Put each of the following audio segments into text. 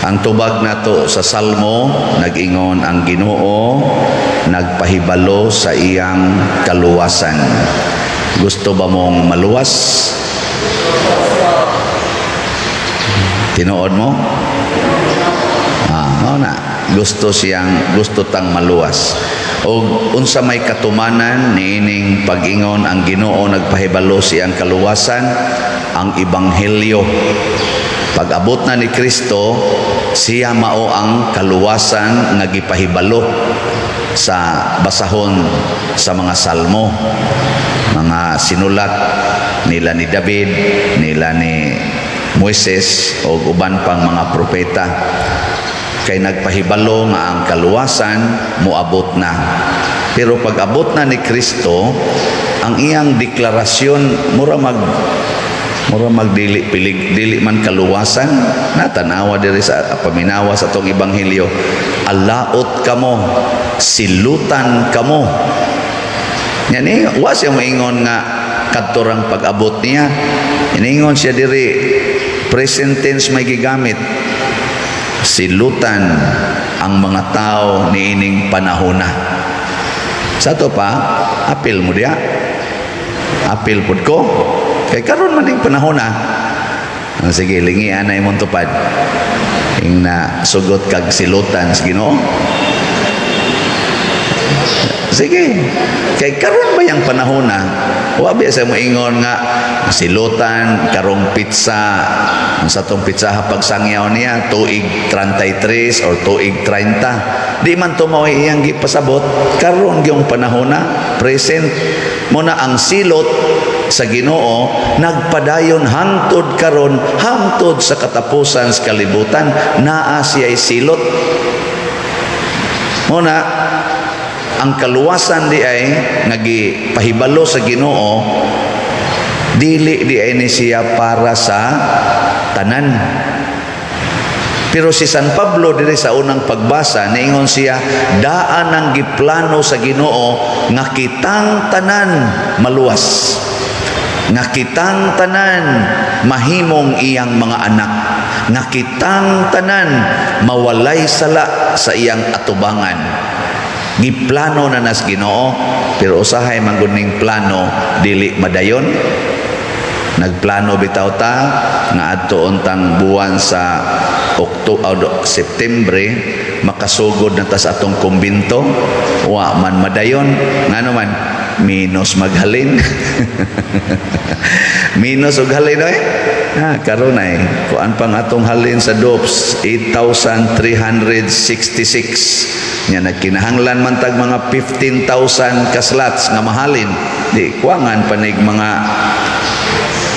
Ang tubag nato sa Salmo nag-ingon ang Ginoo nagpahibalo sa iyang kaluwasan. Gusto ba mong maluwas? Tinuod mo? Mao na. Gusto tang maluwas. O unsa may katumanan niining pag-ingon ang Ginoo nagpahibalo sa iyang kaluwasan, ang ebanghelyo. Pag-abot na ni Kristo, siya mao ang kaluwasan nga gipahibalo sa basahon sa mga salmo, mga sinulat nila ni David, nila ni Moises o uban pang mga propeta. Kay nagpahibalo nga ang kaluwasan moabot na. Pero pag-abot na ni Kristo, ang iyang deklarasyon mura magdili dili man kaluwasan, natanawa diri sa paminawa sa tong ebanghelyo. Alaot kamo, silutan kamo. Yani wa siya moingon nga kadtorang pag-abot niya. Iningon siya diri present tense may gigamit. Silutan ang mga tao niining panahona. Sa to pa, apil mo diya. Apil pud ko. Kay karon man ning panahon sige, lingian na imong tupad. Ing na sugot kag silutan sa Ginoo. Sige. Kay karon ba yang panahon wa biya mo ingon nga silutan karong pizza. Sa tong pizza pagsangyaw niya tuig 33 or tuig 30. Di man to mao iyang gipasabot. Karon gyung panahon present mo na ang silot sa Ginoo nagpadayon hangtod karon, hangtod sa katapusan sa kalibutan, naa siya'y silot. Muna ang kaluwasan di ay nagipahibalo sa Ginoo, dili di ay ni siya para sa tanan. Pero si San Pablo diri sa unang pagbasa niingon siya, daan ang giplano sa Ginoo nga kitang tanan maluwas, nga kitang tanan mahimong iyang mga anak, nga kitang tanan mawalay sala sa iyang atubangan. Giplano na nas Ginoo, pero usahay man gud ning plano dili madayon. Nagplano bitaw ta nga adto untang buwan sa Septembre makasugod na ta sa atong kumbinto. Wa man madayon, ngano man minus maghalin. Minus og halin karon kuan pang atong halin sa DOPS 8,366 nya nagkinahanglan man tag mga 15,000 ka slots nga mahalin. Di kuangan panig mga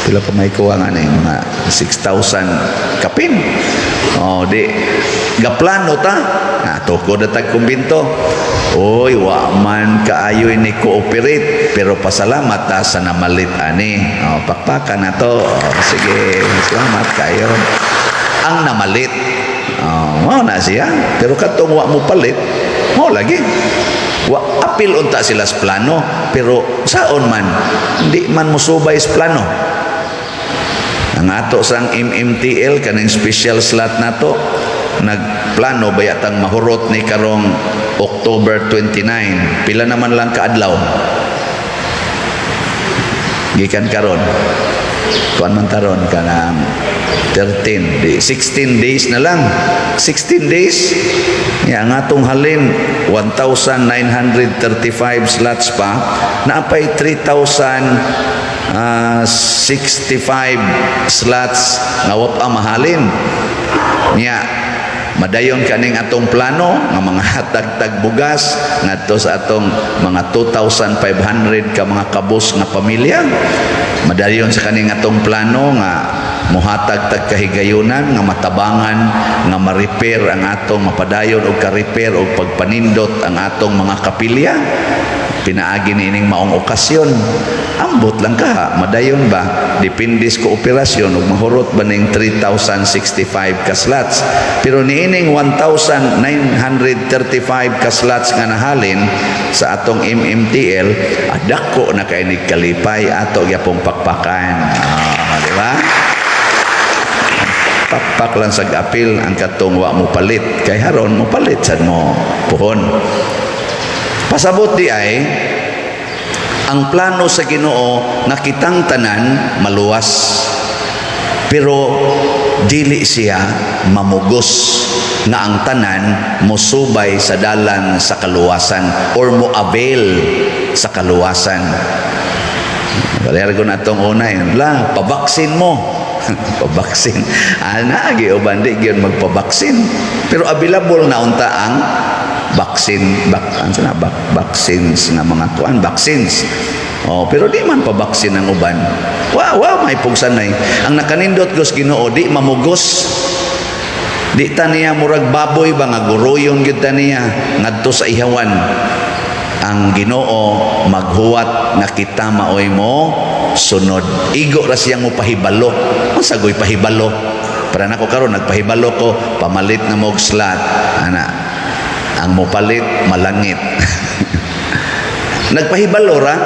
pila pa may kuwangan mga 6,000 kapin. Di gaplano ta tukod na tag kumbinto. Oy, wa man kaayo ni cooperate, pero pasalamat ta sa namalit ani. Pakpakan na to. Sige, salamat kayo. Ang namalit, mao na siya. Pero katong wa mo palit, mao lagi. Wa apil unta sila sa plano, pero saon man, hindi man musubay sa plano. Ang ato sang MMTL kaning special slot nato nagplano bayatang mahurot ni karong October 29. Pila naman lang kaadlaw gikan karon kuan man taron kanang 16 days na lang. 16 days ya ang atong halin 1,935 slots pa naapay 3,065 slots nga wa pa mahalin niya. Madayon kaning atong plano nga mga hatag-tag bugas ngadto sa atong mga 2,500 ka mga kabus nga pamilya. Madayon sa kaning atong plano nga muhatag tag kahigayunan nga matabangan nga ma-repair ang atong mapadayon og ka-repair og pagpanindot ang atong mga kapilya. Pinaagi niining maong okasyon. Ambot lang ka, madayon ba? Depende sa kooperasyon ug mahurot ba ning 3,065 ka slots. Pero niining 1,935 ka slots nga nahalin sa atong MMTL, adako na kay ni kalipay ato gyapong pakpakan. Di ba? pakpak lang sa apil ang katong wa mo palit kay haron mo palit sad mo puhon. Pasabot di ay ang plano sa Ginoo nakitang tanan maluwas, pero dili siya mamugos nga ang tanan mosubay sa dalan sa kaluwasan or mo avail sa kaluwasan. Balayar ko na itong una yun, pabaksin mo. Pabaksin. Anagi o bandi yun magpabaksin. Pero available na unta ang vaccines nga mga tuan, vaccines. Oh, pero di man pabaksin ang uban. Wow, may pugsanay. Ang nakanindot ko sa Ginoo, di mamugos. Di taniya murag baboy ba nga guroyon gyud taniya ngadto sa ihawan. Ang Ginoo maghuwat nga kita maoy mo sunod. Igo ra siyang mo pahibalo. Unsa goy pahibalo? Para nako karon nagpahibalo ko, pamalit na mo og slot. Ana, ang mopalit malangit. Nagpahibalo ra,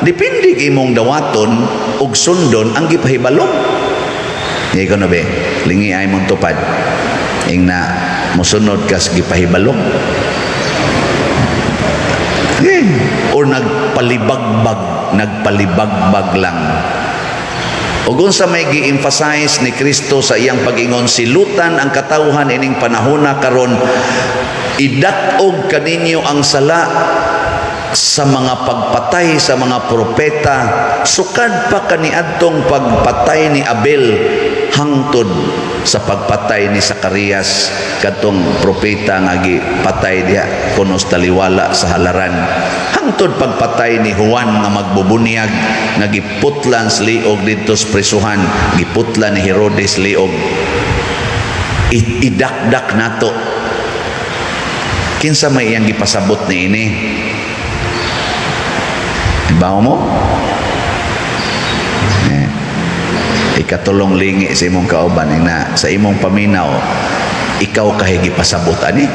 depende kay imong dawaton ug sundon ang gipahibalo. Di ko na be, lingi ay mong tupad. Ing na mosunod kas gipahibalo. Or nagpalibagbag lang. Ug unsa may gi-emphasize ni Kristo sa iyang pag-ingon, silutan ang katawhan ining panahona karon, idak-og kaninyo ang sala sa mga pagpatay sa mga propeta, sukad pa kaniadtong pagpatay ni Abel hangtod sa pagpatay ni Zacarias kadtong propeta nga gipatay diha kunos taliwala sa halaran, hangtod pagpatay ni Juan nga magbubunyag nga giputlan sa liog didto sa prisuhan, giputlan ni Herodes liog. Idakdak nato kinsa may iyang gipasabot ni ini. Ibaw mo? Ikatulong lingi sa imong kauban na sa imong paminaw, ikaw kahigi pasabot ani.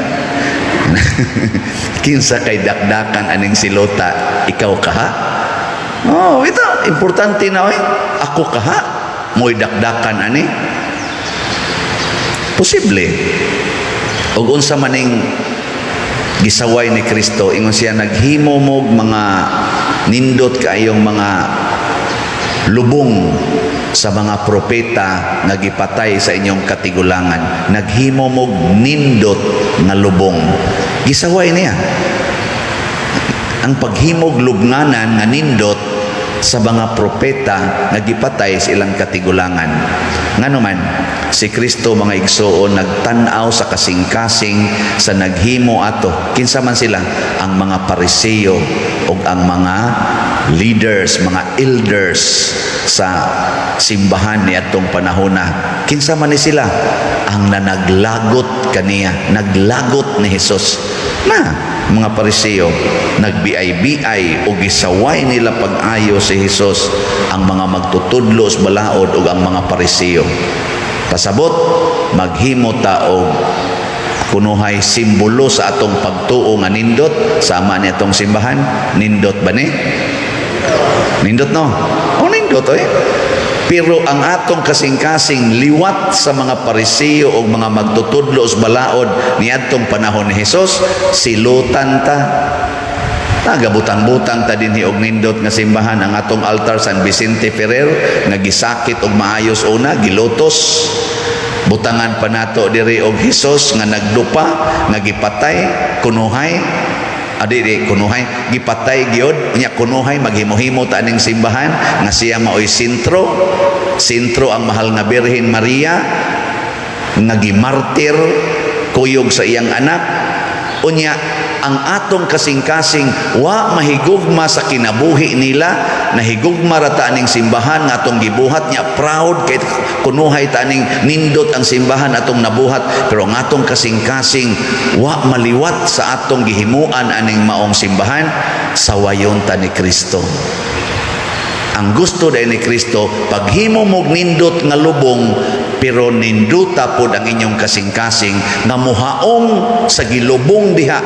Kinsa kay dakdakan aning silota, ikaw kaha? Oh, ito importante na oy. Ako kaha mo'y dakdakan ani. Posible. Ug unsa maning gisaway ni Kristo, ingon siya naghimo mo mga nindot kaayong mga lubong sa mga propeta nga gipatay sa inyong katigulangan. Naghimo mo nindot nga lubong. Gisaway niya ang paghimog lubnganan nga nindot sa mga propeta nga gipatay sa ilang katigulangan. Ngano man si Kristo mga igsoon nagtan-aw sa kasing-kasing sa naghimo ato. Kinsa man sila? Ang mga Pariseo ug ang mga leaders, mga elders sa simbahan ni atong panahona. Kinsa man ni sila? Ang nanaglagot kaniya, naglagot ni Hesus. Mga Pariseo nagbiay-biay o gisaway nila pag-ayo si Hesus ang mga magtutudlos balaod ug ang mga Pariseo. Pasabot maghimo ta og kunuhay simbolo sa atong pagtuo nga nindot sama ni atong simbahan. Nindot ba ni? Nindot no? O nindot oy. Pero ang atong kasing-kasing liwat sa mga Pariseo o mga magtutudlo sa balaod ni atong panahon ni Hesus, silutan ta. Nagabutang-butang ta dinhi og nindot nga simbahan ang atong altar San Vicente Ferrer nga gisakit og maayos una, gilotos. Butangan pa nato diri og Hesus nga nagdupa, nga gipatay, kunuhay. Kunuhay gipatay gyud nya kunuhay maghimo-himo ta aning simbahan nga siya maoy sentro ang mahal nga Birhen Maria nga gimartir kuyog sa iyang anak. Unya ang atong kasing-kasing wa mahigugma sa kinabuhi nila, nahigugma ra ta aning simbahan nga atong gibuhat nya, proud kay kunuhay ta aning nindot ang simbahan atong nabuhat, pero ang atong kasing-kasing wa maliwat sa atong gihimuan aning maong simbahan. Sawayon ta ni Kristo. Ang gusto dahil ni Kristo, paghimo mog nindot nga lubong, pero ninduta pod ang inyong kasing-kasing nga muhaong sa gilubong diha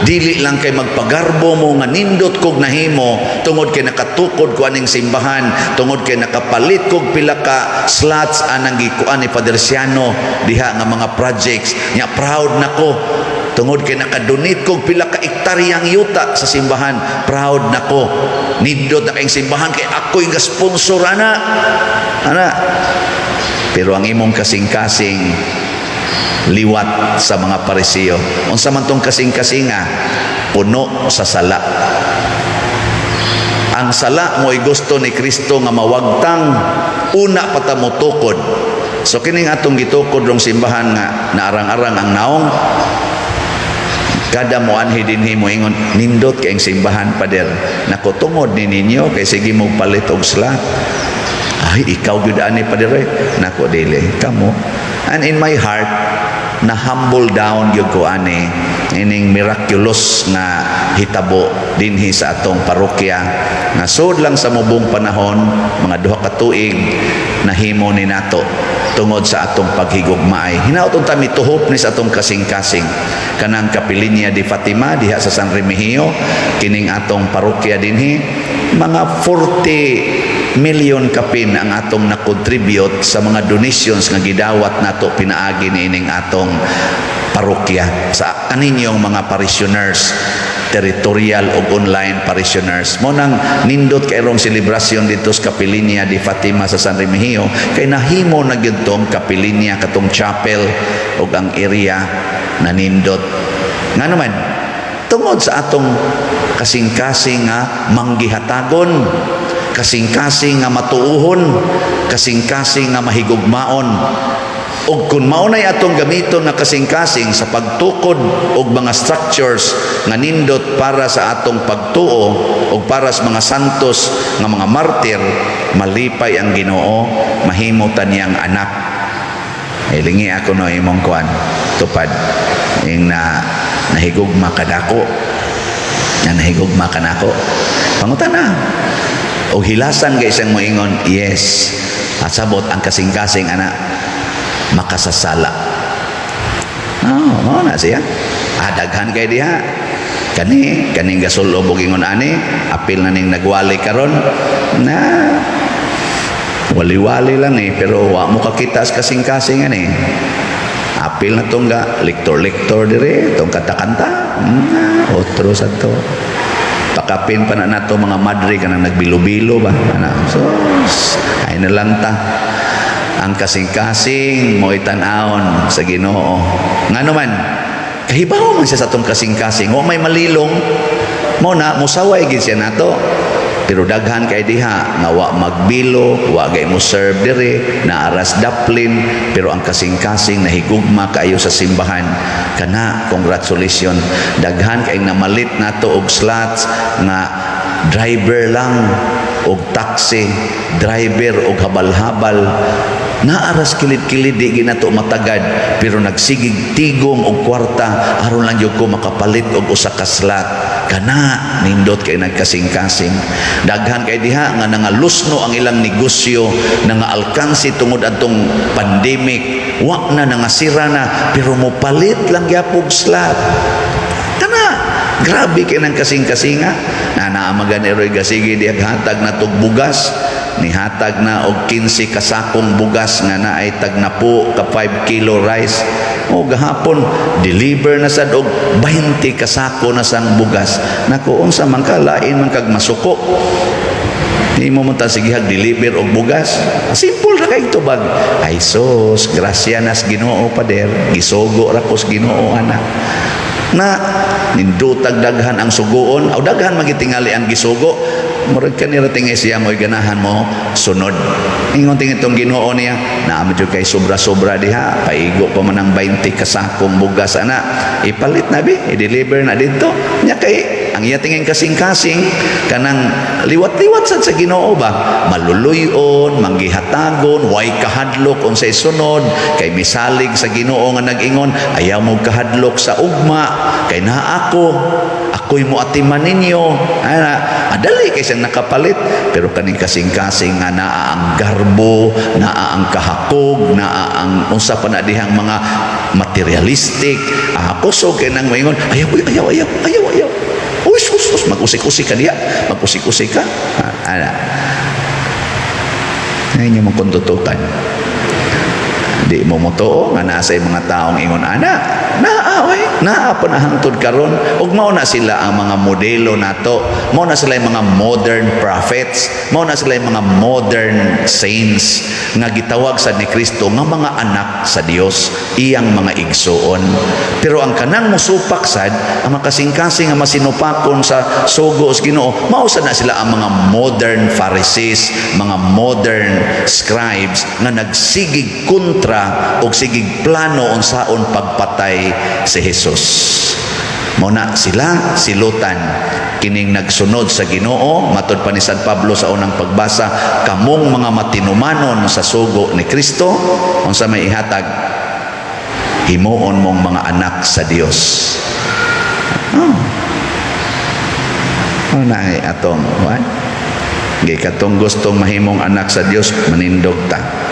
dili lang kay magpagarbo mo nga nindot kog nahimo tungod kay nakatukod ko aning simbahan, tungod kay nakapalit kog pila ka slots anang gikuan ni Padre Siano diha nga mga projects nya proud nako, tungod kay nakadonate kog pila ka ektaryang yuta sa simbahan, proud nako, nindot na kayong simbahan kay ako'y ga-sponsor ana. Pero ang imong kasing-kasing liwat sa mga Parisiyo. Unsa man tong kasing-kasinga, puno sa sala. Ang sala mo'y gusto ni Kristo nga mawagtang una patamutukod. So kining atong gitukod rong simbahan nga naarang-arang ang naong, kada mo anhi dinhi mo ingon nindot kay ang simbahan pader. Nako tungod ni ninyo kay sige mo palit og slat. Ay ikaw gyud ani pader. Nako dili kamo. And in my heart na humble down gyud ko ani ining miraculous nga hitabo dinhi sa atong parokya nga sud lang sa mubong panahon mga 2 ka tuig nahimo ni nato tungod sa atong paghigugmaay. Hinaot unta mituhop ni sa atong kasing-kasing kanang Kapilinya de Fatima diha sa San Remigio, kining atong parokya dinhi mga 40 million kapin ang atong na-contribute sa mga donations nga gidawat nato pinaagi ni ining atong parokya sa kaninyong mga parishioners, territorial o online parishioners. Mo nang nindot kay rong selebrasyon dito sa Kapilinya de Fatima sa San Remigio kay nahimo na gyud tong Kapilinya katong chapel ug ang area na nindot. Nga naman tungod sa atong kasing-kasing nga manggihatagon, kasing-kasing nga matuuhon, kasing-kasing nga mahigugmaon. Og kung maunay atong gamiton nga kasing-kasing sa pagtukod og mga structures nga nindot para sa atong pagtuo og para sa mga santos nga mga martir, malipay ang Ginoo, mahimo ta niyang anak. Ilingi ako no imong kuan tupad ing nahigugma kadako. Nga nahigugma kanako. Pangutana. O hilasan kay isang moingon, yes. At sabot ang kasing-kasing ana makasasala. Na siya. Daghan kay diha. Kaning gasulo og ingon ani, apil na ning nagwali karon na wali-wali lang pero wa mo kakita sa kasing-kasing ani. Apil na tong lektor dire, tong kanta-kanta. Otro sa to. Pakapin pa na nato mga madre ka na nagbilo-bilo ba? So, ay na lang ta. Ang kasing-kasing mo itanawon sa Ginoo. Nga naman, kahibaw man siya sa itong kasing-kasing. O may malilong, mo na, musaway gid siya nato. Pero daghan kay diha nga wa magbilo, wa gay mo serve dire, naaras daplin, pero ang kasing-kasing nahigugma kaayo sa simbahan. Kana congratulations. Daghan kay namalit nato og slots nga driver lang og taxi, driver og habal-habal. Naaras kilid-kilid di ginato matagad pero nagsigig tigom og kwarta aron lang gyud ko makapalit og usa ka slot. Kana nindot kay nagkasing-kasing. Daghan kay diha nga nangalusno ang ilang negosyo, nangaalkansi tungod adtong pandemic, wa na nangasira na pero mo palit lang gyapog slot. Kana grabe kay nang kasing-kasinga. Naamagan eroy gasigi di hatag na tog bugas. Nihatag na og 15 kasakong bugas nga naay tag na po ka 5 kilo rice. O gahapon deliver na sad og 20 kasako na sang bugas. Naku unsa man ka lain man kag masuko. Di mo man ta sige deliver og bugas. Simple ra kay tubag. Ay sos, grasya nas Ginoo pader. Gisogo ra kos Ginoo ana. Na nindutag daghan ang sugoon o daghan magitingali ang gisugo. Murag kanira tingay siya mo'y ganahan mo sunod. Ingon tingin itong Ginoo niya na medyo kay sobra-sobra diha paigo pa man ang 20 kasakong bugas ana ipalit na bi i-deliver na dito nya kay ang iya tingin kasing-kasing kanang liwat-liwat sad sa Ginoo ba maluluyon manggihatagon way kahadlok unsay sunod kay misalig sa Ginoo nga nag-ingon ayaw mo kahadlok sa ugma kay naa ako'y mo atiman ninyo adali kay siyang nakapalit pero kaning kasing-kasing nga naa ang garbo naa ang kahakog naa ang unsa pa na dihang mga materialistic, kusog kay nang maingon, ayaw. Us, mag-usik-usik ka diya, mag-usik-usik ka. Ngayon yung mong kuntutukan. Di mo motoo nga naa sa mga taong ingon naa pa nahangtod karon ug mao na sila ang mga modelo nato, mao na sila ang mga modern prophets, mao na sila ang mga modern saints nga gitawag sa ni Kristo nga mga anak sa Dios, iyang mga igsoon. Pero ang kanang musupak sad ang makasing-kasing nga masinupakon sa sugo sa Ginoo, mao sad na sila ang mga modern Pharisees, mga modern scribes nga nagsigig kontra og sigig plano unsaon pagpatay si Jesus. Mao na sila silutan kining nagsunod sa Ginoo. Matud pa ni San Pablo sa unang pagbasa, kamong mga matinumanon sa sugo ni Kristo, unsa may ihatag, himuon mong mga anak sa Dios. Na ay atong what? Gay katong gustong mahimong anak sa Dios, manindog ta.